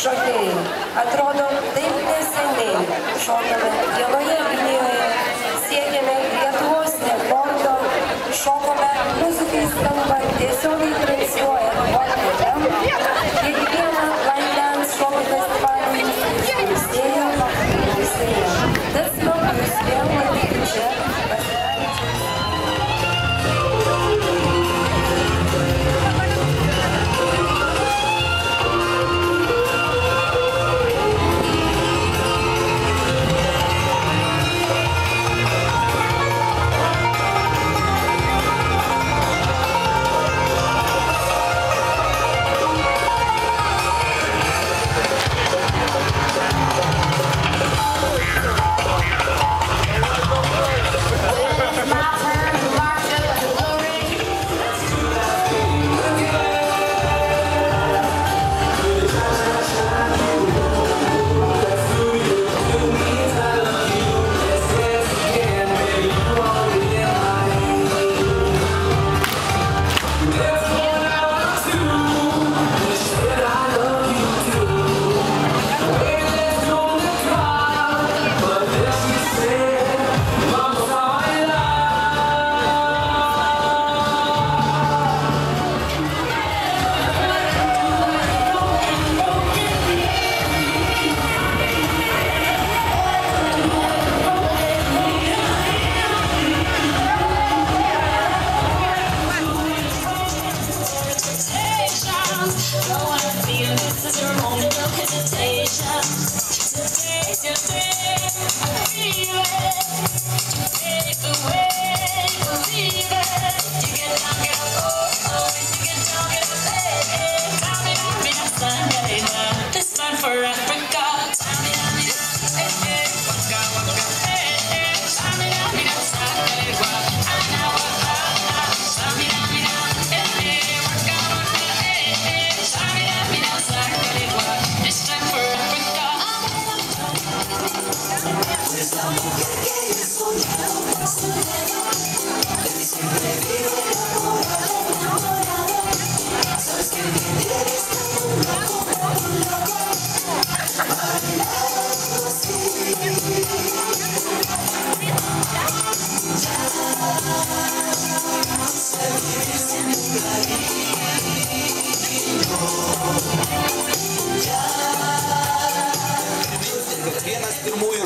šokėjai. Atrodo, taip neseniai šokame vienoje linijoje, siekėme Lietuvos rekordo, šokome muzikai skambant, tiesiogiai transliuojant Hot FM, kiekvieną Line Dance šokio festivalį išklausėjo. Tas smagus vėl matyti čia.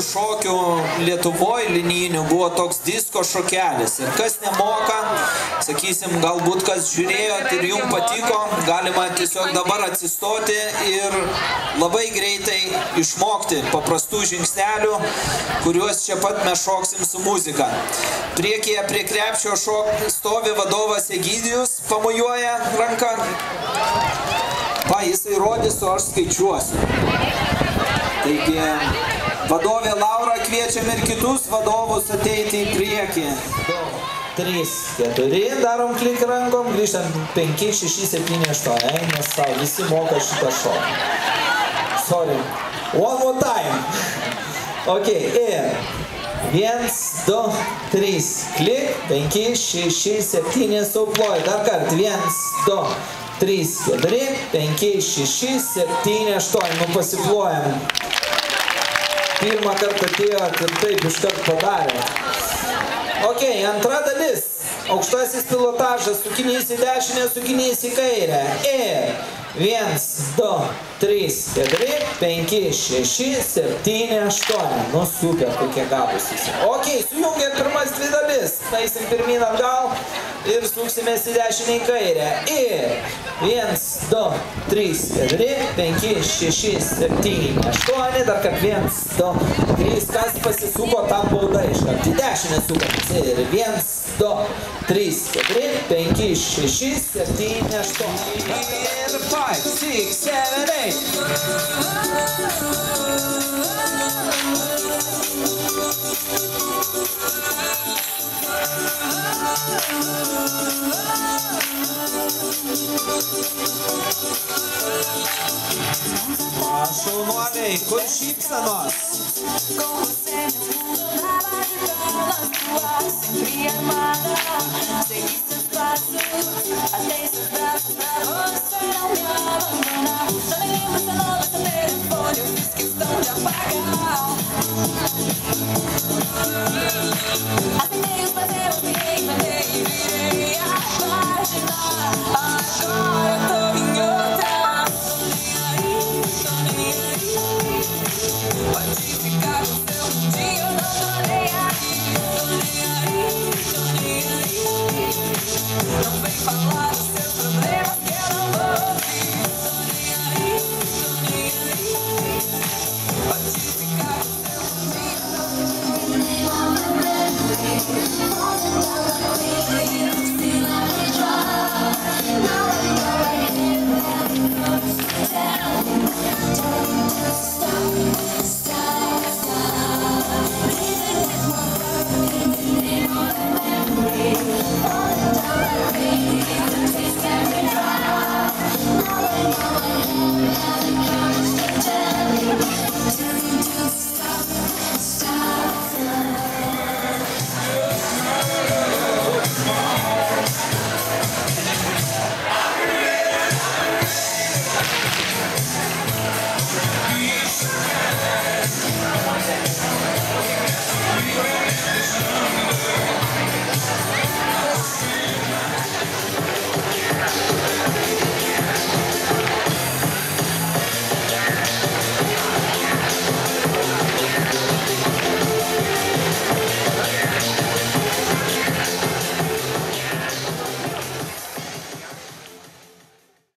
Šokių Lietuvoje linijinių buvo toks disko šokelis. Ir kas nemoka, sakysim, galbūt kas žiūrėjot ir jums patiko, galima tiesiog dabar atsistoti ir labai greitai išmokti paprastų žingsnelių, kuriuos čia pat mes šoksim su muzika. Priekyje prie krepšio stovi vadovas Egidijus, pamojuoja ranką. Jisai rodys, o aš skaičiuosiu. Taigi, vadovė Laura, kviečiam ir kitus vadovus ateiti į priekį. 2, 3, 4, darom klik rankom, grįžtam 5, 6, 7, 8, nes visi moka šitą šoką. Sorry. One more time. Ok, ir 1, 2, 3, klik, 5, 6, 7, suploj. Dar kart, 1, 2, 3, 4, 5, 6, 7, 8, nu pasiplojam. Pirmą kartą atėjot ir taip iškart padarė. Ok, antra dalis. Aukštasis pilotažas, sukinys į dešinę, sukinys į kairę. Ir 1, 2, 3, 4, 5, 6, 7, 8. Nu super, kokie gabūs visi. Ok, sujungiam pirmas dvi dalis. Taisim pirmyn atgal ir suksimės į dešinę į kairę. Ir 1, 2, 3, 4, 5, 6, 7, 8. Dar kad 1, 2, 3. Kas pasisuko, tam bauda iškart. Į dešinę sukamės. Ir 1, 2, 3, 4, 5, 6, 7, 8. Ir 5, 6, 7, 8. Šaunuoliai, kur šypsenos? Hasta Jūs